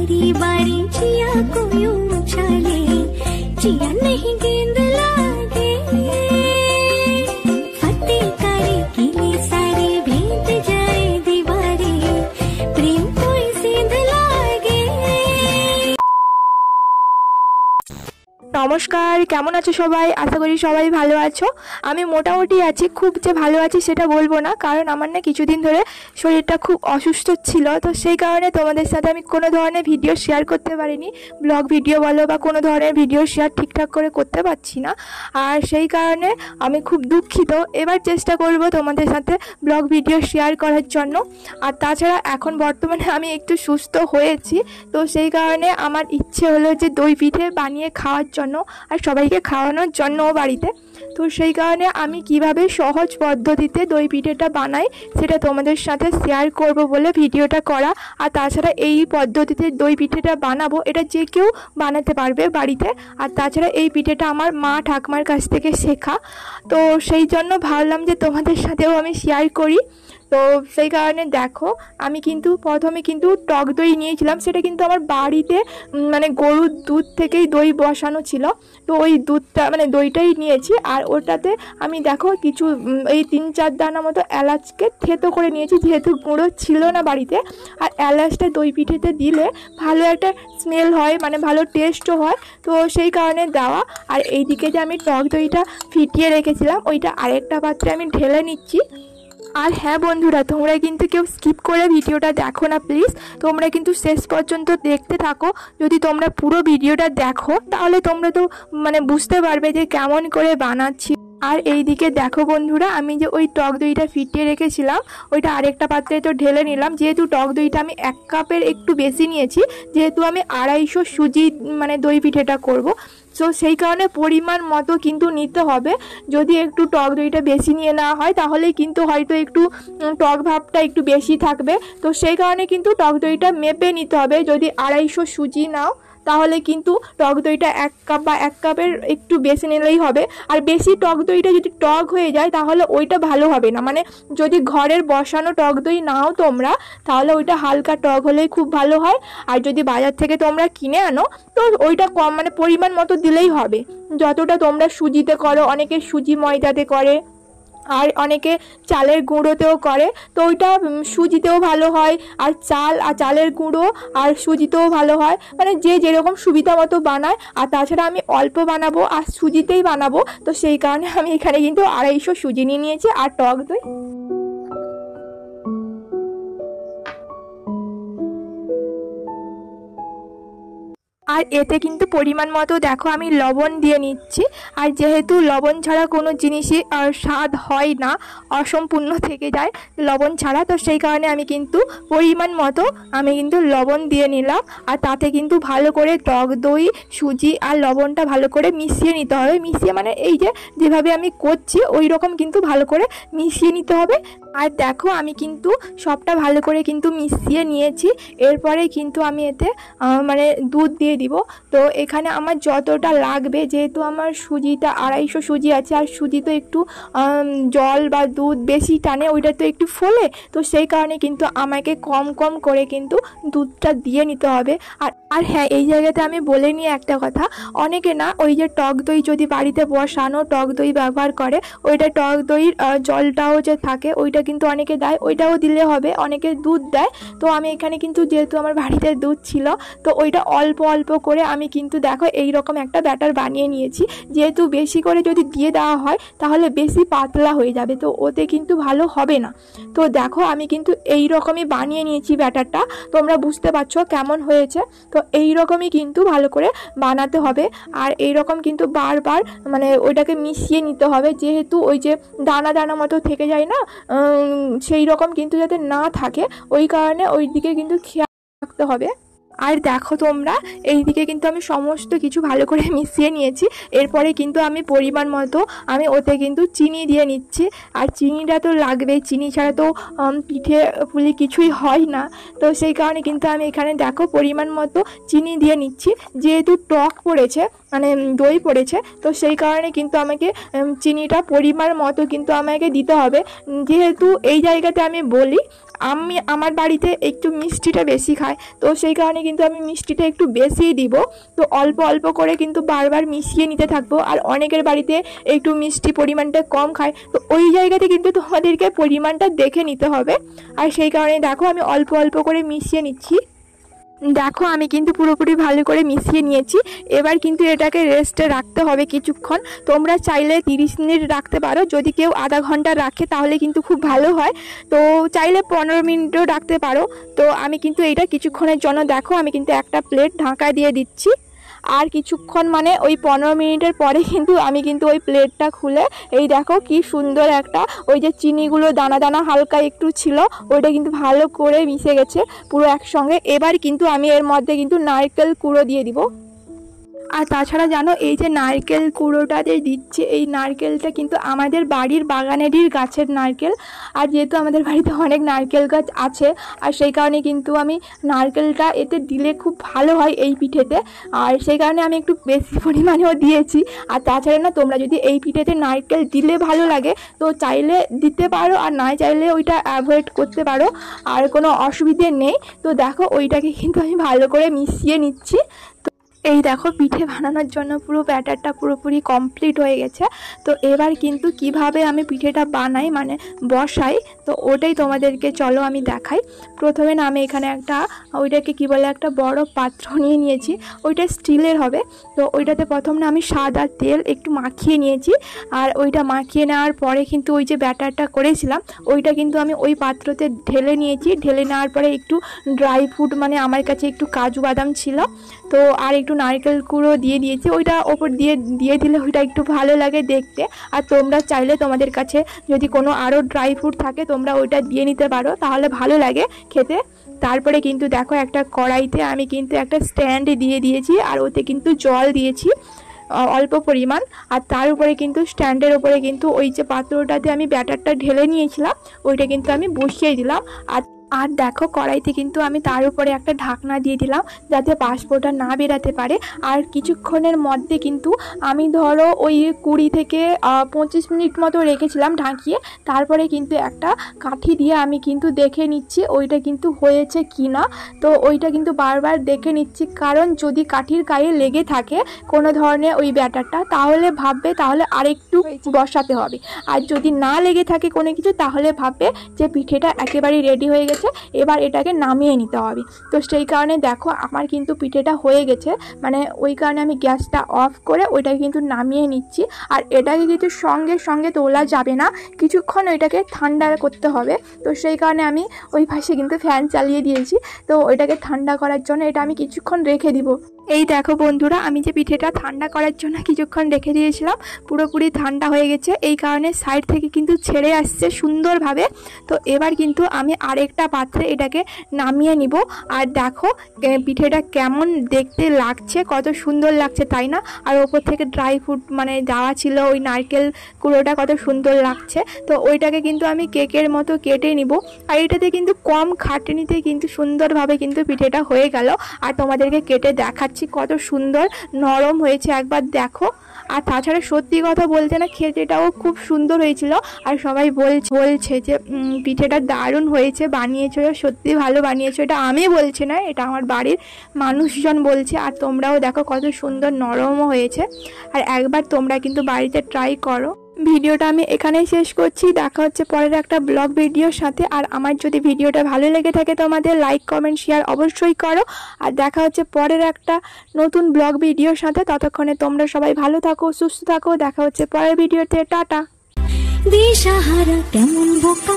बारी बारी जिया को यूं उछाले, जिया नहीं गेंद लागे, फतेह करे किले सारे भेद जाए दीवारे, प्रेम कोई सेंध लागे। नमस्कार, केमन आছো সবাই? আশা করি সবাই ভালো আছো। আমি মোটামুটি আছি, খুব যে ভালো আছি সেটা বলবো না, কারণ আমার না কিছুদিন ধরে শরীরটা খুব অসুস্থ ছিল। তো সেই কারণে তোমাদের সাথে আমি কোনো ধরনের ভিডিও শেয়ার করতে পারিনি, ব্লগ ভিডিও বলো বা কোনো ধরনের ভিডিও শেয়ার ঠিকঠাক করে করতে পারছি না। আর সেই কারণে আমি খুব দুঃখিত। এবার চেষ্টা করব তোমাদের সাথে ব্লগ ভিডিও শেয়ার করার জন্য। আর তাছাড়া এখন বর্তমানে আমি একটু সুস্থ হয়েছি, তো সেই কারণে আমার ইচ্ছে হলো যে দই পিঠে বানিয়ে খাওয়ার জন্য আর সবাইকে খাওয়ানোর জন্য বাড়িতে। তো সেই কারণে আমি কিভাবে সহজ পদ্ধতিতে দই পিঠেটা বানাই সেটা তোমাদের সাথে শেয়ার করব বলে ভিডিওটা করা। আর তাছাড়া এই পদ্ধতিতে দই পিঠেটা বানাবো, এটা যে কেউ বানাতে পারবে বাড়িতে। আর তাছাড়া এই পিঠেটা আমার মা ঠাকুমার কাছ থেকে শেখা, তো সেই জন্য ভাবলাম যে তোমাদের সাথেও আমি শেয়ার করি। তো সেই কারণে দেখো, আমি কিন্তু প্রথমে কিন্তু টক দই নিয়েছিলাম, সেটা কিন্তু আমার বাড়িতে মানে গরুর দুধ থেকেই দই বসানো ছিল। তো ওই দুধটা মানে দইটাই নিয়েছি, আর ওটাতে আমি দেখো কিছু এই 3-4 দানা মতো এলাচকে থেতো করে নিয়েছি, যেহেতু গুঁড়ো ছিল না বাড়িতে। আর এলাচটা দই পিঠেতে দিলে ভালো একটা স্মেল হয়, মানে ভালো টেস্টও হয়, তো সেই কারণে দেওয়া। আর এইদিকে যে আমি টক দইটা ফিটিয়ে রেখেছিলাম, ওইটা আরেকটা পাত্রে আমি ঢেলে নিচ্ছি। আর হ্যাঁ বন্ধুরা, তোমরা কিন্তু কেউ স্কিপ করে ভিডিওটা দেখো না প্লিজ, তোমরা কিন্তু শেষ পর্যন্ত দেখতে থাকো। যদি তোমরা পুরো ভিডিওটা দেখো তাহলে তোমরা তো মানে বুঝতে পারবে যে কেমন করে বানাচ্ছি। আর এইদিকে দেখো বন্ধুরা, আমি যে ওই টক দইটা ফিটিয়ে রেখেছিলাম ওইটা আরেকটা পাত্রে তো ঢেলে নিলাম। যেহেতু টক দইটা আমি 1 কাপের একটু বেশি নিয়েছি, যেহেতু আমি 250 সুজি মানে দই পিঠেটা করব, তো সেই কারণে পরিমাণ মতো কিন্তু নিতে হবে। যদি একটু টক দইটা বেশি নিয়ে নেওয়া হয় তাহলে কিন্তু হয়তো একটু টক ভাবটা একটু বেশি থাকবে। তো সেই কারণে কিন্তু টক দইটা মেপে নিতে হবে। যদি 250 সুজি নাও তাহলে কিন্তু টক দইটা 1 কাপ বা 1 কাপের একটু বেশি নিলেই হবে। আর বেশি টক দইটা যদি টক হয়ে যায় তাহলে ওইটা ভালো হবে না। মানে যদি ঘরের বসানো টক দই নাও তোমরা, তাহলে ওইটা হালকা টক হলেই খুব ভালো হয়। আর যদি বাজার থেকে তোমরা কিনে আনো তো ওইটা কম মানে পরিমাণ মতো দিলেই হবে। যতটা তোমরা সুজিতে করো, অনেকে সুজি ময়দাতে করে, আর অনেকে চালের গুঁড়োতেও করে, তো ওইটা সুজিতেও ভালো হয়। আর চালের গুঁড়ো আর সুজিতেও ভালো হয়, মানে যে যেরকম সুবিধা মতো বানায়। আর তাছাড়া আমি অল্প বানাবো আর সুজিতেই বানাবো, তো সেই কারণে আমি এখানে কিন্তু 250 সুজি নিয়ে নিয়েছি আর টক দই। আর এতে কিন্তু পরিমাণ মতো দেখো আমি লবণ দিয়ে নিচ্ছি। আর যেহেতু লবণ ছাড়া কোনো জিনিসই স্বাদ হয় না, অসম্পূর্ণ থেকে যায় লবণ ছাড়া, তো সেই কারণে আমি কিন্তু পরিমাণ মতো আমি কিন্তু লবণ দিয়ে নিলাম। আর তাতে কিন্তু ভালো করে টক দই, সুজি আর লবণটা ভালো করে মিশিয়ে নিতে হবে। মিশিয়ে মানে এই যে যেভাবে আমি করছি ওই রকম কিন্তু ভালো করে মিশিয়ে নিতে হবে। আর দেখো আমি কিন্তু সবটা ভালো করে কিন্তু মিশিয়ে নিয়েছি। এরপরে কিন্তু আমি এতে মানে দুধ দিয়ে দিব। তো এখানে আমার যতটা লাগবে, যেহেতু আমার সুজিটা 250 সুজি আছে, আর সুজি তো একটু জল বা দুধ বেশি টানে, ওইটা তো একটু ফোলে, তো সেই কারণে কিন্তু আমাকে কম কম করে কিন্তু দুধটা দিয়ে নিতে হবে। আর হ্যাঁ, এই জায়গাতে আমি বলে নিই একটা কথা, অনেকে না ওই যে টক দই যদি বাড়িতে বসানো টক দই ব্যবহার করে, ওইটা টক দইয়ের জলটাও যে থাকে ওইটা কিন্তু অনেকে দেয়, ওইটাও দিলে হবে। অনেকে দুধ দেয়, তো আমি এখানে কিন্তু যেহেতু আমার বাড়িতে দুধ ছিল, তো ওইটা অল্প অল্প করে আমি কিন্তু দেখো এই রকম একটা ব্যাটার বানিয়ে নিয়েছি। যেহেতু বেশি করে যদি দিয়ে দেওয়া হয় তাহলে বেশি পাতলা হয়ে যাবে, তো ওতে কিন্তু ভালো হবে না। তো দেখো আমি কিন্তু এই রকমই বানিয়ে নিয়েছি ব্যাটারটা, তোমরা বুঝতে পারছো কেমন হয়েছে। তো এই রকমই কিন্তু ভালো করে বানাতে হবে। আর এই রকম কিন্তু বারবার মানে ওইটাকে মিশিয়ে নিতে হবে, যেহেতু ওই যে দানা দানা মতো থেকে যায় না, সেই রকম কিন্তু যাতে না থাকে, ওই কারণে ওই দিকে কিন্তু খেয়াল রাখতে হবে। আর দেখো তোমরা, এইদিকে কিন্তু আমি সমস্ত কিছু ভালো করে মিশিয়ে নিয়েছি। এরপরে কিন্তু আমি পরিমাণ মতো আমি ওতে কিন্তু চিনি দিয়ে নিচ্ছি। আর চিনিটা তো লাগবেই, চিনি ছাড়া তো পিঠে পুলি কিছুই হয় না। তো সেই কারণে কিন্তু আমি এখানে দেখো পরিমাণ মতো চিনি দিয়ে নিচ্ছি। যেহেতু টক পড়েছে মানে দই পড়েছে, তো সেই কারণে কিন্তু আমাকে চিনিটা পরিমাণ মতো কিন্তু আমাকে দিতে হবে। যেহেতু এই জায়গাতে আমি বলি, আমার বাড়িতে একটু মিষ্টিটা বেশি খায়, তো সেই কারণে কিন্তু আমি মিষ্টিটা একটু বেশিই দিব। তো অল্প অল্প করে কিন্তু বারবার মিশিয়ে নিতে থাকবো। আর অনেকের বাড়িতে একটু মিষ্টি পরিমাণটা কম খায়, তো ওই জায়গাতে কিন্তু তোমাদেরকে পরিমাণটা দেখে নিতে হবে। আর সেই কারণে দেখো আমি অল্প অল্প করে মিশিয়ে নিচ্ছি। দেখো আমি কিন্তু পুরোপুরি ভালো করে মিশিয়ে নিয়েছি। এবার কিন্তু এটাকে রেস্টে রাখতে হবে কিছুক্ষণ। তোমরা চাইলে 30 মিনিট রাখতে পারো, যদি কেউ আধা ঘন্টা রাখে তাহলে কিন্তু খুব ভালো হয়। তো চাইলে 15 মিনিটও রাখতে পারো। তো আমি কিন্তু এইটা কিছুক্ষণের জন্য দেখো আমি কিন্তু একটা প্লেট ঢাকা দিয়ে দিচ্ছি। আর কিছুক্ষণ মানে ওই 15 মিনিটের পরে কিন্তু আমি কিন্তু ওই প্লেটটা খুলে এই দেখো কি সুন্দর একটা ওই যে চিনিগুলো দানা দানা হালকা একটু ছিল ওইটা কিন্তু ভালো করে মিশে গেছে পুরো একসঙ্গে। এবার কিন্তু আমি এর মধ্যে কিন্তু নারকেল কুড়ো দিয়ে দিব। আর তাছাড়া জানো এই যে নারকেল কুড়োটা যে দিচ্ছে, এই নারকেলটা কিন্তু আমাদের বাড়ির বাগানেরই গাছের নারকেল। আর যেহেতু আমাদের বাড়িতে অনেক নারকেল গাছ আছে, আর সেই কারণে কিন্তু আমি নারকেলটা এতে দিলে খুব ভালো হয় এই পিঠেতে। আর সেই কারণে আমি একটু বেশি পরিমাণেও দিয়েছি। আর তাছাড়া না তোমরা যদি এই পিঠেতে নারকেল দিলে ভালো লাগে তো চাইলে দিতে পারো, আর না চাইলে ওইটা অ্যাভয়েড করতে পারো, আর কোনো অসুবিধে নেই। তো দেখো ওইটাকে কিন্তু আমি ভালো করে মিশিয়ে নিচ্ছি। এই দেখো পিঠে বানানোর জন্য পুরো ব্যাটারটা পুরোপুরি কমপ্লিট হয়ে গেছে। তো এবার কিন্তু কিভাবে আমি পিঠেটা বানাই মানে বসাই, তো ওটাই তোমাদেরকে চলো আমি দেখাই। প্রথমে না আমি এখানে একটা ওইটাকে কি বলে একটা বড় পাত্র নিয়ে নিয়েছি, ওইটা স্টিলের হবে। তো ওইটাতে প্রথম না আমি সাদা তেল একটু মাখিয়ে নিয়েছি। আর ওইটা মাখিয়ে নেওয়ার পরে কিন্তু ওই যে ব্যাটারটা করেছিলাম ওইটা কিন্তু আমি ওই পাত্রতে ঢেলে নিয়েছি। ঢেলে নেওয়ার পরে একটু ড্রাই ফ্রুট মানে আমার কাছে একটু কাজু বাদাম ছিল, তো আর একটু নারকেল কুড়ো দিয়ে দিয়েছি। ওইটা ওপর দিয়ে দিলে ওইটা একটু ভালো লাগে দেখতে। আর তোমরা চাইলে তোমাদের কাছে যদি কোনো আরও ড্রাই ফ্রুট থাকে তোমরা ওইটা দিয়ে নিতে পারো, তাহলে ভালো লাগে খেতে। তারপরে কিন্তু দেখো একটা কড়াইতে আমি কিন্তু একটা স্ট্যান্ড দিয়ে দিয়েছি, আর ওতে কিন্তু জল দিয়েছি অল্প পরিমাণ। আর তার উপরে কিন্তু স্ট্যান্ডের উপরে কিন্তু ওই যে পাত্রটাতে আমি ব্যাটারটা ঢেলে নিয়েছিলাম ওইটা কিন্তু আমি বসিয়ে দিলাম। আর দেখো কড়াইতে কিন্তু আমি তার উপরে একটা ঢাকনা দিয়ে দিলাম যাতে বাষ্পটা না বেরাতে পারে। আর কিছুক্ষণের মধ্যে কিন্তু আমি ধরো ওই 20 থেকে 25 মিনিট মতো রেখেছিলাম ঢাকিয়ে। তারপরে কিন্তু একটা কাঠি দিয়ে আমি কিন্তু দেখে নিচ্ছি ওইটা কিন্তু হয়েছে কি না। তো ওইটা কিন্তু বারবার দেখে নিচ্ছি, কারণ যদি কাঠির গায়ে লেগে থাকে কোনো ধরনের ওই ব্যাটারটা তাহলে ভাববে তাহলে আরেকটু বসাতে হবে। আর যদি না লেগে থাকে কোনো কিছু তাহলে ভাববে যে পিঠেটা একেবারেই রেডি হয়ে গেছে, এবার এটাকে নামিয়ে নিতে হবে। তো সেই কারণে দেখো আমার কিন্তু পিঠেটা হয়ে গেছে, মানে ওই কারণে আমি গ্যাসটা অফ করে ওইটাকে কিন্তু নামিয়ে নিচ্ছি। আর এটাকে কিন্তু সঙ্গে সঙ্গে তোলা যাবে না, কিছুক্ষণ ওইটাকে ঠান্ডা করতে হবে। তো সেই কারণে আমি ওই পাশে কিন্তু ফ্যান চালিয়ে দিয়েছি। তো ওইটাকে ঠান্ডা করার জন্য এটা আমি কিছুক্ষণ রেখে দিব। এই দেখো বন্ধুরা আমি যে পিঠেটা ঠান্ডা করার জন্য কিছুক্ষণ রেখে দিয়েছিলাম পুরোপুরি ঠান্ডা হয়ে গেছে, এই কারণে সাইড থেকে কিন্তু ছেড়ে আসছে সুন্দরভাবে। তো এবার কিন্তু আমি আরেকটা পাত্রে এটাকে নামিয়ে নিব। আর দেখো পিঠেটা কেমন দেখতে লাগছে, কত সুন্দর লাগছে তাই না? আর ওপর থেকে ড্রাই ফ্রুট মানে দেওয়া ছিল ওই নারকেল কুড়োটা কত সুন্দর লাগছে। তো ওইটাকে কিন্তু আমি কেকের মতো কেটে নিব। আর এটাতে কিন্তু কম খাটনিতে কিন্তু সুন্দরভাবে কিন্তু পিঠেটা হয়ে গেল। আর তোমাদেরকে কেটে দেখাচ্ছি কত সুন্দর নরম হয়েছে, একবার দেখো। আর তাছাড়া সত্যি কথা বলতে না খেতেটাও খুব সুন্দর হয়েছিল। আর সবাই বলছে যে পিঠেটা দারুণ হয়েছে, বানিয়েছো সত্যি ভালো বানিয়েছো। এটা আমি বলছি না, এটা আমার বাড়ির মানুষজন বলছে। আর তোমরাও দেখো কত সুন্দর নরমও হয়েছে। আর একবার তোমরা কিন্তু বাড়িতে ট্রাই করো। ভিডিওটা আমি এখানেই শেষ করছি, দেখা হচ্ছে পরের একটা ব্লগ ভিডিওর সাথে। আর আমার যদি ভিডিওটা ভালো লেগে থাকে তোমাদের লাইক কমেন্ট শেয়ার অবশ্যই করো। আর দেখা হচ্ছে পরের একটা নতুন ব্লগ ভিডিওর সাথে। ততক্ষণে তোমরা সবাই ভালো থাকো, সুস্থ থাকো। দেখা হচ্ছে পরের ভিডিওতে। টাটা। দিশাহারা কেমন বোকা